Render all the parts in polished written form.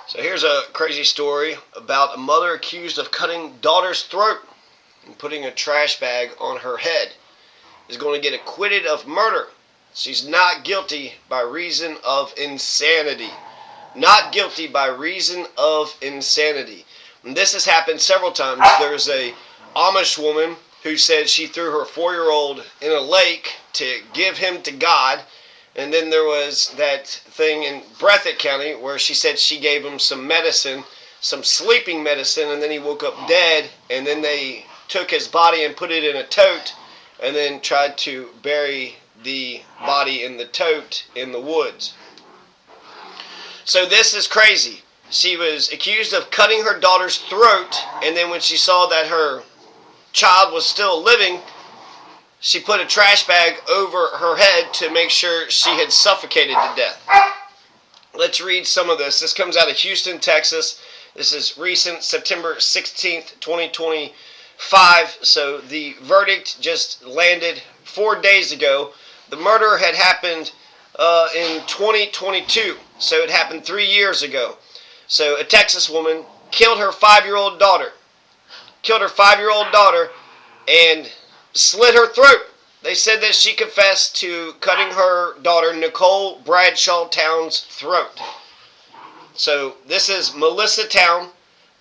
So here's a crazy story about a mother accused of cutting daughter's throat and putting a trash bag on her head is going to get acquitted of murder. She's not guilty by reason of insanity. Not guilty by reason of insanity. And this has happened several times. There's a Amish woman who said she threw her 4-year-old in a lake to give him to God. And then there was that thing in Breathitt County where she said she gave him some medicine, some sleeping medicine, and then he woke up dead. And then they took his body and put it in a tote and then tried to bury the body in the tote in the woods. So this is crazy. She was accused of cutting her daughter's throat, and then when she saw that her child was still living, she put a trash bag over her head to make sure she had suffocated to death. Let's read some of this. This comes out of Houston, Texas. This is recent, September 16th, 2025. So the verdict just landed 4 days ago. The murder had happened in 2022. So it happened 3 years ago. So a Texas woman killed her 5-year-old daughter. Killed her 5-year-old daughter and slit her throat. They said that she confessed to cutting her daughter Nichole Bradshaw Towne's throat. So this is Melissa Towne.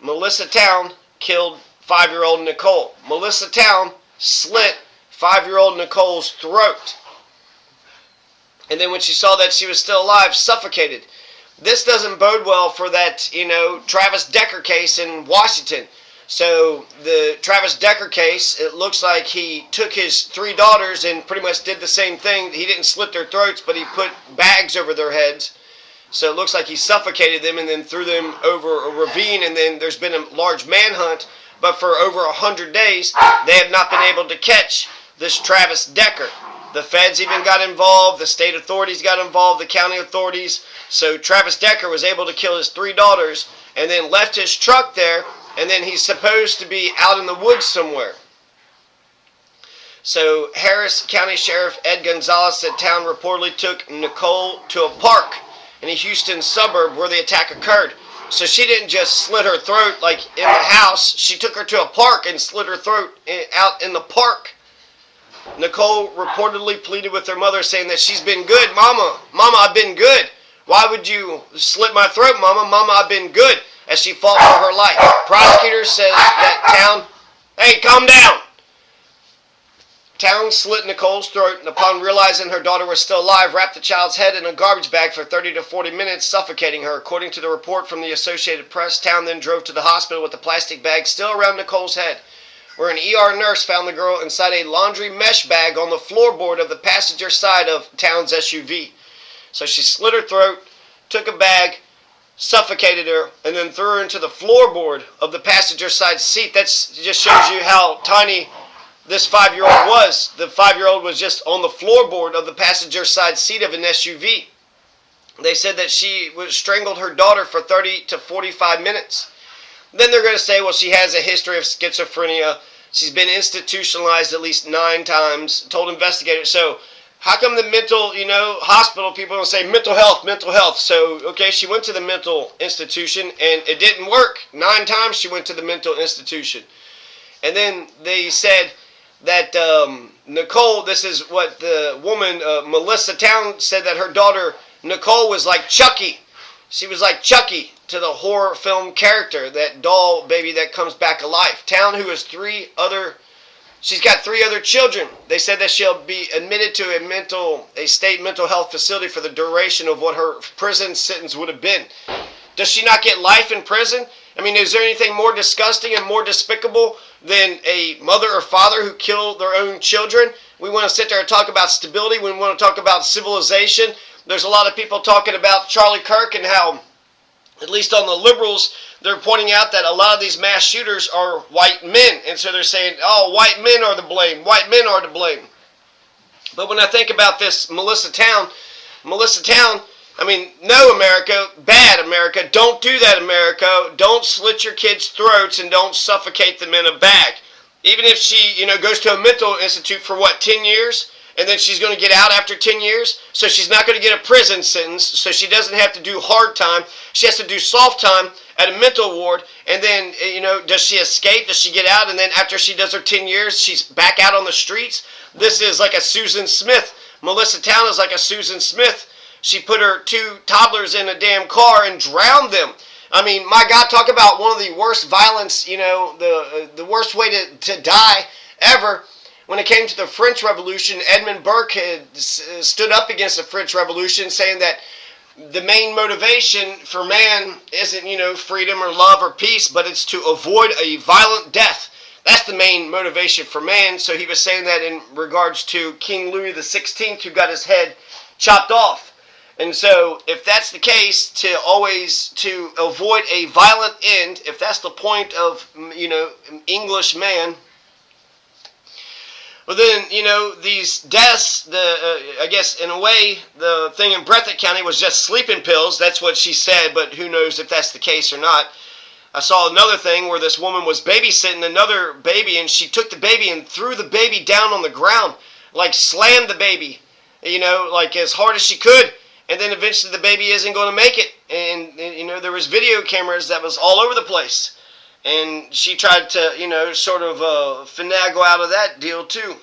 Melissa Towne killed 5-year-old Nichole. Melissa Towne slit 5-year-old Nichole's throat. And then when she saw that she was still alive, suffocated. This doesn't bode well for that, Travis Decker case in Washington. So the Travis Decker case, it looks like he took his 3 daughters and pretty much did the same thing. He didn't slit their throats, but he put bags over their heads. So it looks like he suffocated them and then threw them over a ravine, and then there's been a large manhunt. But for over 100 days, they have not been able to catch this Travis Decker. The feds even got involved, the state authorities got involved, the county authorities. So Travis Decker was able to kill his 3 daughters and then left his truck there, and then he's supposed to be out in the woods somewhere. So Harris County Sheriff Ed Gonzalez said Towne reportedly took Nichole to a park in a Houston suburb where the attack occurred. So she didn't just slit her throat like in the house. She took her to a park and slit her throat out in the park. Nichole reportedly pleaded with her mother, saying that she's been good. Mama, I've been good. Why would you slit my throat, Mama? Mama, I've been good, as she fought for her life. Prosecutors says that Towne, hey, calm down. Towne slit Nichole's throat, and upon realizing her daughter was still alive, wrapped the child's head in a garbage bag for 30 to 40 minutes, suffocating her. According to the report from the Associated Press, Towne then drove to the hospital with the plastic bag still around Nichole's head, where an ER nurse found the girl inside a laundry mesh bag on the floorboard of the passenger side of Towne's SUV. So she slit her throat, took a bag, suffocated her, and then threw her into the floorboard of the passenger side seat. That just shows you how tiny this 5-year-old was. The 5-year-old was just on the floorboard of the passenger side seat of an SUV. They said that she strangled her daughter for 30 to 45 minutes. Then they're going to say, well, she has a history of schizophrenia. She's been institutionalized at least 9 times, told investigators. So how come the mental, hospital people don't say mental health? So, okay, she went to the mental institution and it didn't work. 9 times she went to the mental institution. And then they said that Nichole, this is what the woman, Melissa Towne, said that her daughter Nichole was like Chucky. She was like Chucky to the horror film character, that doll baby that comes back alive. Towne, who has she's got 3 other children. They said that she'll be admitted to a state mental health facility for the duration of what her prison sentence would have been. Does she not get life in prison? I mean, is there anything more disgusting and more despicable than a mother or father who kill their own children? We want to sit there and talk about stability. We want to talk about civilization. There's a lot of people talking about Charlie Kirk and how, at least on the liberals, they're pointing out that a lot of these mass shooters are white men. And so they're saying, oh, white men are to blame. White men are to blame. But when I think about this Melissa Towne, I mean, no, America, bad America, don't do that, America. Don't slit your kids' throats and don't suffocate them in a bag. Even if she, goes to a mental institute for 10 years? and then she's going to get out after 10 years. So she's not going to get a prison sentence, so she doesn't have to do hard time. She has to do soft time at a mental ward, and then, does she escape? Does she get out? And then after she does her 10 years, she's back out on the streets? This is like a Susan Smith. Melissa Towne is like a Susan Smith. She put her 2 toddlers in a damn car and drowned them. I mean, my God, talk about one of the worst violence, the worst way to die ever. When it came to the French Revolution, Edmund Burke had stood up against the French Revolution, saying that the main motivation for man isn't, freedom or love or peace, but it's to avoid a violent death. That's the main motivation for man. So he was saying that in regards to King Louis XVI, who got his head chopped off. And so if that's the case, to avoid a violent end, if that's the point of, English man, well then, these deaths, I guess in a way, the thing in Breathitt County was just sleeping pills. That's what she said, but who knows if that's the case or not. I saw another thing where this woman was babysitting another baby, and she took the baby and threw the baby down on the ground, like slammed the baby, like as hard as she could. And then eventually the baby isn't going to make it. And, there was video cameras that was all over the place. And she tried to, sort of finagle out of that deal too.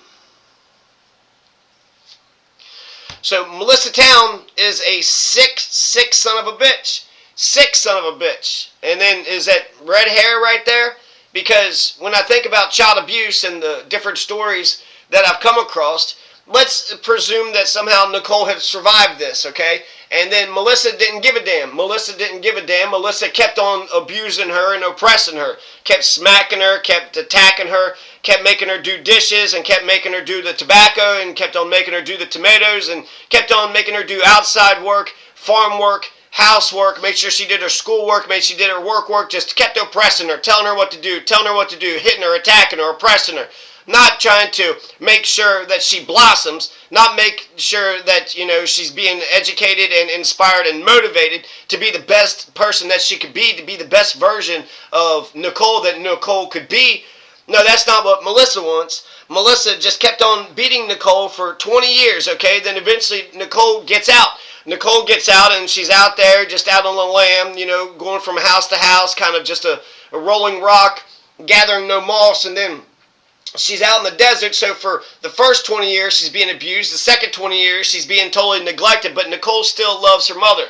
So Melissa Towne is a sick son of a bitch. Sick son of a bitch. And then is that red hair right there? Because when I think about child abuse and the different stories that I've come across, let's presume that somehow Nichole had survived this, okay? And then Melissa didn't give a damn. Melissa didn't give a damn. Melissa kept on abusing her and oppressing her. Kept smacking her, kept attacking her, kept making her do dishes, and kept making her do the tobacco, and kept on making her do the tomatoes, and kept on making her do outside work, farm work, housework, made sure she did her schoolwork, made sure she did her work, just kept oppressing her, telling her what to do, hitting her, attacking her, oppressing her. Not trying to make sure that she blossoms, not make sure that, she's being educated and inspired and motivated to be the best person that she could be, to be the best version of Nichole that Nichole could be. No, that's not what Melissa wants. Melissa just kept on beating Nichole for 20 years, okay? Then eventually Nichole gets out. Nichole gets out, and she's out there, just out on the lam, going from house to house, kind of just a rolling rock, gathering no moss, and then she's out in the desert. So for the first 20 years, she's being abused. The second 20 years, she's being totally neglected. But Nichole still loves her mother.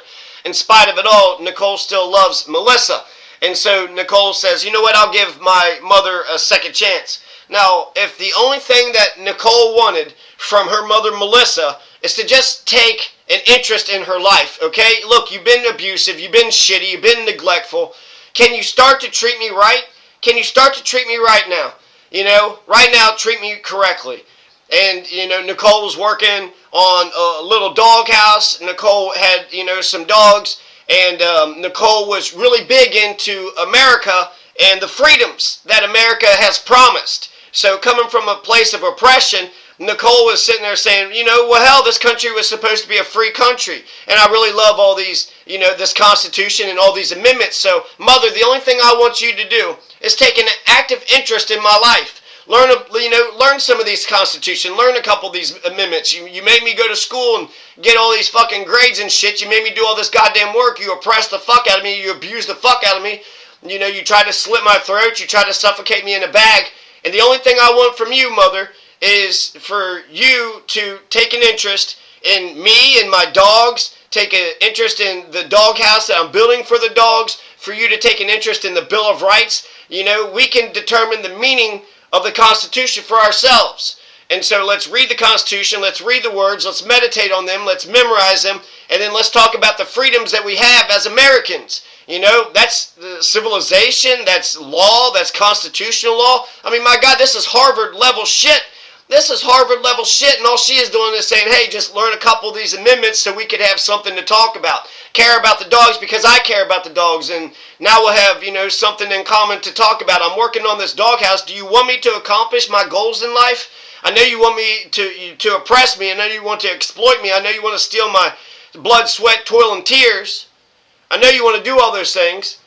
In spite of it all, Nichole still loves Melissa. And so Nichole says, you know what, I'll give my mother a second chance. Now, if the only thing that Nichole wanted from her mother, Melissa, is to just take an interest in her life, okay? Look, you've been abusive, you've been shitty, you've been neglectful. Can you start to treat me right? Can you start to treat me right now? Right now, treat me correctly. And, Nichole was working on a little dog house. Nichole had, some dogs. And Nichole was really big into America and the freedoms that America has promised. So coming from a place of oppression, Nichole was sitting there saying, well, hell, this country was supposed to be a free country. And I really love all these, this Constitution and all these amendments. So, Mother, the only thing I want you to do is take an active interest in my life. Learn some of these Constitution. Learn a couple of these amendments. You made me go to school and get all these fucking grades and shit. You made me do all this goddamn work. You oppressed the fuck out of me. You abused the fuck out of me. You tried to slit my throat. You tried to suffocate me in a bag. And the only thing I want from you, Mother, is for you to take an interest in me and my dogs, take an interest in the doghouse that I'm building for the dogs, for you to take an interest in the Bill of Rights. We can determine the meaning of the Constitution for ourselves. And so let's read the Constitution, let's read the words, let's meditate on them, let's memorize them, and then let's talk about the freedoms that we have as Americans. That's civilization, that's law, that's constitutional law. I mean, my God, this is Harvard level shit. This is Harvard level shit, and all she is doing is saying, hey, just learn a couple of these amendments so we could have something to talk about. Care about the dogs because I care about the dogs, and now we'll have, something in common to talk about. I'm working on this doghouse. Do you want me to accomplish my goals in life? I know you want me to oppress me. I know you want to exploit me. I know you want to steal my blood, sweat, toil, and tears. I know you want to do all those things,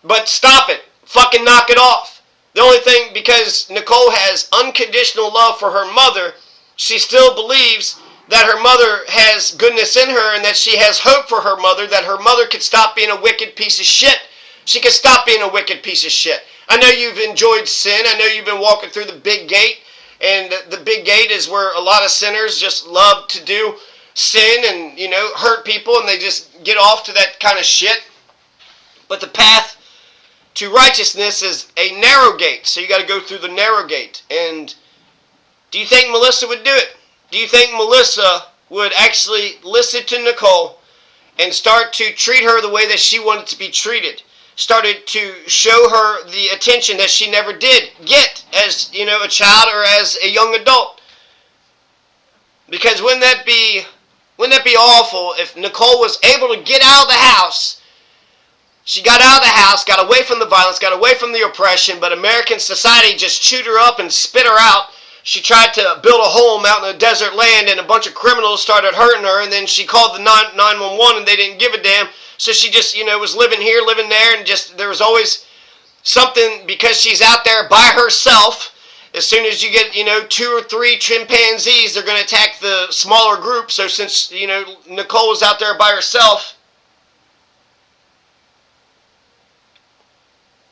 but stop it. Fucking knock it off. The only thing, because Nichole has unconditional love for her mother, she still believes that her mother has goodness in her and that she has hope for her mother, that her mother could stop being a wicked piece of shit. She could stop being a wicked piece of shit. I know you've enjoyed sin. I know you've been walking through the big gate, and the big gate is where a lot of sinners just love to do sin and, hurt people, and they just get off to that kind of shit. But the path to righteousness is a narrow gate, so you got to go through the narrow gate. And do you think Melissa would do it? Do you think Melissa would actually listen to Nichole and start to treat her the way that she wanted to be treated? Started to show her the attention that she never did get as, a child or as a young adult? Because wouldn't that be awful if Nichole was able to get out of the house? She got out of the house, got away from the violence, got away from the oppression, but American society just chewed her up and spit her out. She tried to build a home out in a desert land, and a bunch of criminals started hurting her, and then she called the 911, and they didn't give a damn. So she just, was living here, living there, and just there was always something, because she's out there by herself. As soon as you get, 2 or 3 chimpanzees, they're going to attack the smaller group. So since, Nichole was out there by herself,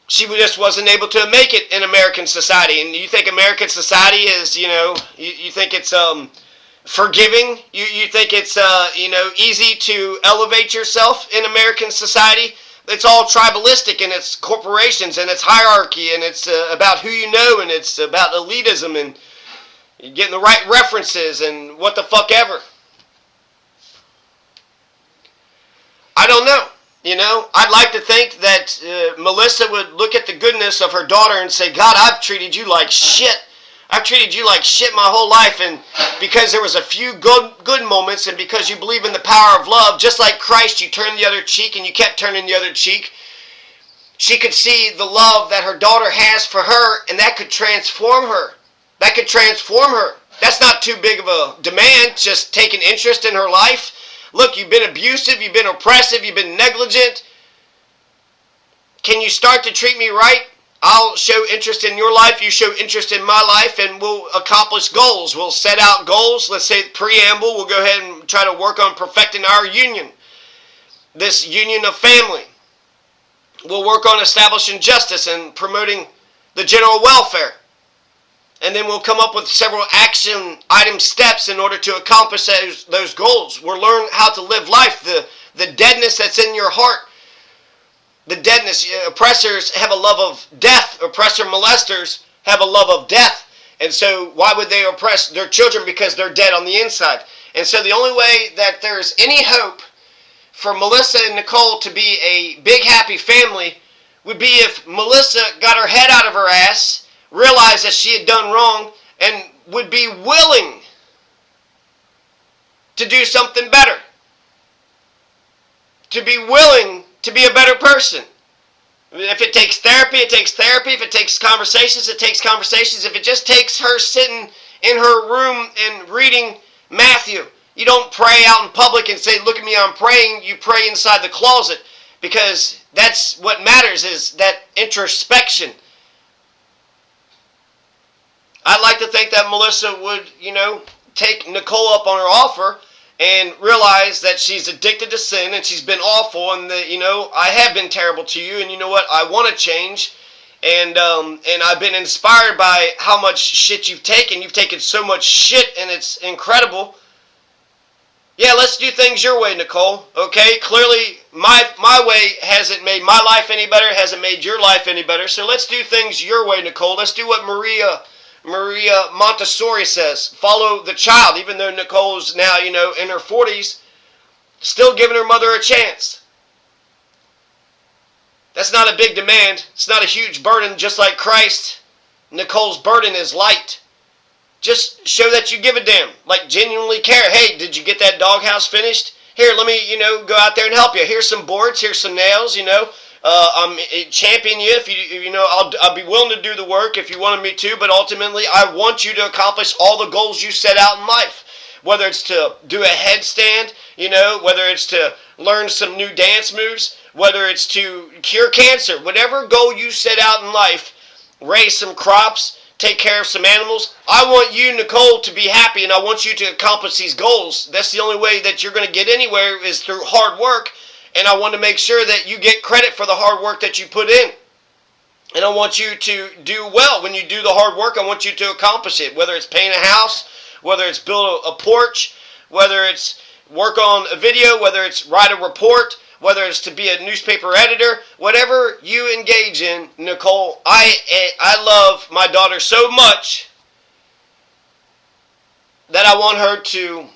she just wasn't able to make it in American society. And you think American society is, you think it's forgiving? You think it's, easy to elevate yourself in American society? It's all tribalistic, and it's corporations, and it's hierarchy, and it's about who you know, and it's about elitism, and getting the right references, and what the fuck ever. I don't know. I'd like to think that Melissa would look at the goodness of her daughter and say, God, I've treated you like shit. I've treated you like shit my whole life, and because there was a few good moments, and because you believe in the power of love, just like Christ, you turned the other cheek, and you kept turning the other cheek. She could see the love that her daughter has for her, and that could transform her. That could transform her. That's not too big of a demand, just take an interest in her life. Look, you've been abusive, you've been oppressive, you've been negligent. Can you start to treat me right? I'll show interest in your life, you show interest in my life, and we'll accomplish goals. We'll set out goals. Let's say preamble, we'll go ahead and try to work on perfecting our union. This union of family. We'll work on establishing justice and promoting the general welfare. And then we'll come up with several action item steps in order to accomplish those goals. We'll learn how to live life, the deadness that's in your heart. The deadness. Oppressors have a love of death. Oppressor molesters have a love of death. And so why would they oppress their children? Because they're dead on the inside. And so the only way that there's any hope for Melissa and Nichole to be a big happy family would be if Melissa got her head out of her ass, realized that she had done wrong, and would be willing to do something better. To be willing to be a better person. If it takes therapy, it takes therapy. If it takes conversations, it takes conversations. If it just takes her sitting in her room and reading Matthew. You don't pray out in public and say, look at me, I'm praying. You pray inside the closet, because that's what matters, is that introspection. I'd like to think that Melissa would, take Nichole up on her offer and realize that she's addicted to sin and she's been awful, and that, I have been terrible to you, and you know what, I want to change, and I've been inspired by how much shit you've taken. You've taken so much shit, and it's incredible. Yeah, let's do things your way, Nichole. Okay, clearly my way hasn't made my life any better, hasn't made your life any better, so let's do things your way, Nichole. Let's do what Maria Montessori says. Follow the child. Even though Nichole's now, in her 40s, still giving her mother a chance. That's not a big demand. It's not a huge burden. Just like Christ, Nichole's burden is light. Just show that you give a damn. Like, genuinely care. Hey, did you get that doghouse finished? Here, let me, go out there and help you. Here's some boards. Here's some nails, I'm championing you. I'll be willing to do the work if you wanted me to, but ultimately I want you to accomplish all the goals you set out in life. Whether it's to do a headstand, whether it's to learn some new dance moves, whether it's to cure cancer, whatever goal you set out in life, raise some crops, take care of some animals. I want you, Nichole, to be happy, and I want you to accomplish these goals. That's the only way that you're going to get anywhere is through hard work, and I want to make sure that you get credit for the hard work that you put in. And I want you to do well. When you do the hard work, I want you to accomplish it, whether it's paint a house, whether it's build a porch, whether it's work on a video, whether it's write a report, whether it's to be a newspaper editor, whatever you engage in, Nichole, I love my daughter so much that I want her to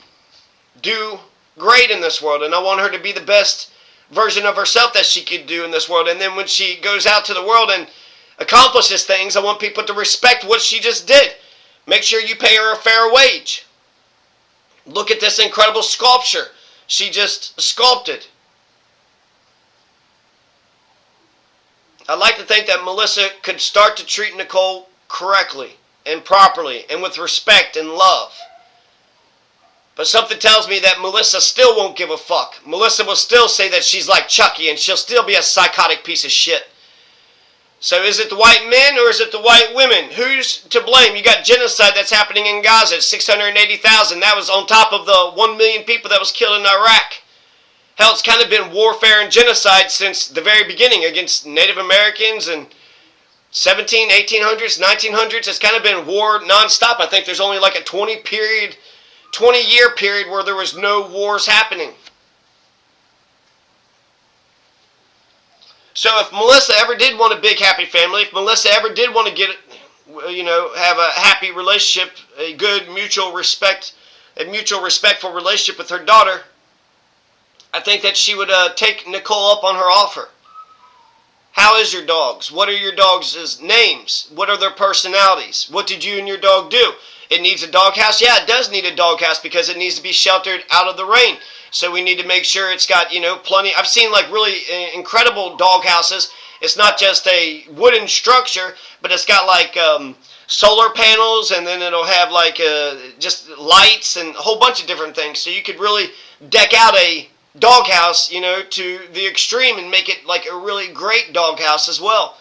do great in this world, and I want her to be the best version of herself that she could do in this world. And then when she goes out to the world and accomplishes things, I want people to respect what she just did. Make sure you pay her a fair wage. Look at this incredible sculpture she just sculpted. I'd like to think that Melissa could start to treat Nichole correctly and properly and with respect and love. But something tells me that Melissa still won't give a fuck. Melissa will still say that she's like Chucky, and she'll still be a psychotic piece of shit. So is it the white men or is it the white women? Who's to blame? You got genocide that's happening in Gaza. 680,000. That was on top of the 1 million people that was killed in Iraq. Hell, it's kind of been warfare and genocide since the very beginning against Native Americans and 1800s, 1900s. It's kind of been war nonstop. I think there's only like a 20-year period where there was no wars happening. So if Melissa ever did want a big happy family, if Melissa ever did want to get, have a happy relationship, a good mutual respectful relationship with her daughter, I think that she would take Nichole up on her offer. How is your dogs? What are your dogs' names? What are their personalities? What did you and your dog do? It needs a doghouse? Yeah, it does need a doghouse because it needs to be sheltered out of the rain. So we need to make sure it's got, plenty. I've seen like really incredible doghouses. It's not just a wooden structure, but it's got like solar panels, and then it'll have like just lights and a whole bunch of different things. So you could really deck out a doghouse, to the extreme and make it like a really great doghouse as well.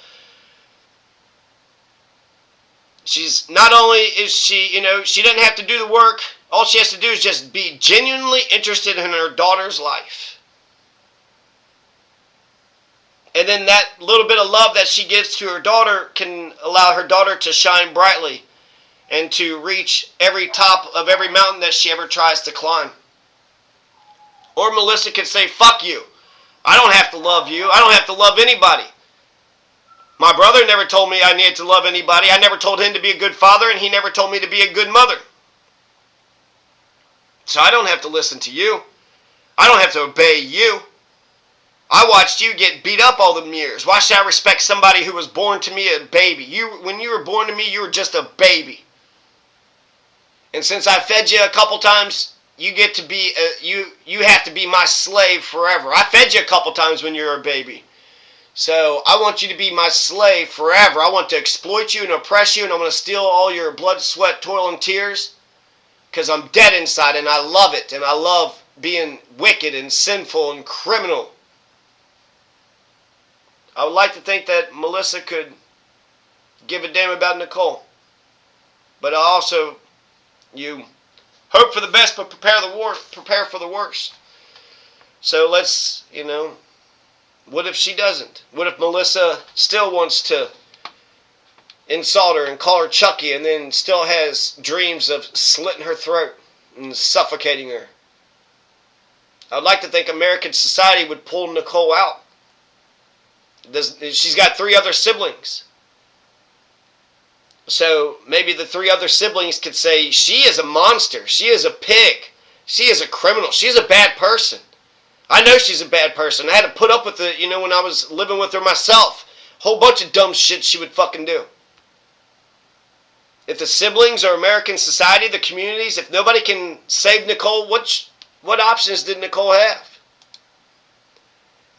She's not only is she, she doesn't have to do the work. All she has to do is just be genuinely interested in her daughter's life. And then that little bit of love that she gives to her daughter can allow her daughter to shine brightly and to reach every top of every mountain that she ever tries to climb. Or Melissa could say, fuck you. I don't have to love you. I don't have to love anybody. My brother never told me I needed to love anybody. I never told him to be a good father, and he never told me to be a good mother. So I don't have to listen to you. I don't have to obey you. I watched you get beat up all them years. Why should I respect somebody who was born to me a baby? When you were born to me, you were just a baby. And since I fed you a couple times, you get to be you have to be my slave forever. I fed you a couple times when you were a baby. So I want you to be my slave forever. I want to exploit you and oppress you, and I'm going to steal all your blood, sweat, toil, and tears because I'm dead inside, and I love it, and I love being wicked and sinful and criminal. I would like to think that Melissa could give a damn about Nichole. But I also, you hope for the best, but prepare for the worst. So let's, what if she doesn't? What if Melissa still wants to insult her and call her Chucky, and then still has dreams of slitting her throat and suffocating her? I'd like to think American society would pull Nichole out. She's got 3 other siblings. So maybe the 3 other siblings could say, she is a monster. She is a pig. She is a criminal. She is a bad person. I know she's a bad person. I had to put up with it, when I was living with her myself. A whole bunch of dumb shit she would fucking do. If the siblings or American society, the communities, if nobody can save Nichole, what options did Nichole have?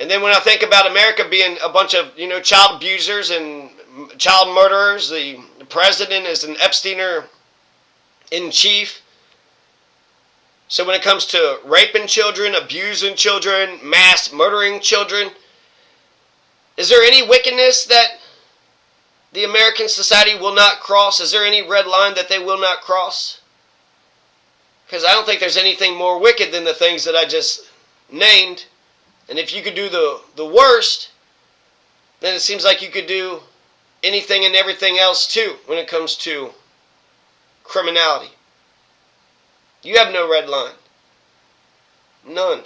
And then when I think about America being a bunch of, child abusers and child murderers, the president is an Epsteiner in chief. So when it comes to raping children, abusing children, mass murdering children, is there any wickedness that the American society will not cross? Is there any red line that they will not cross? Because I don't think there's anything more wicked than the things that I just named. And if you could do the worst, then it seems like you could do anything and everything else too when it comes to criminality. You have no red line. None.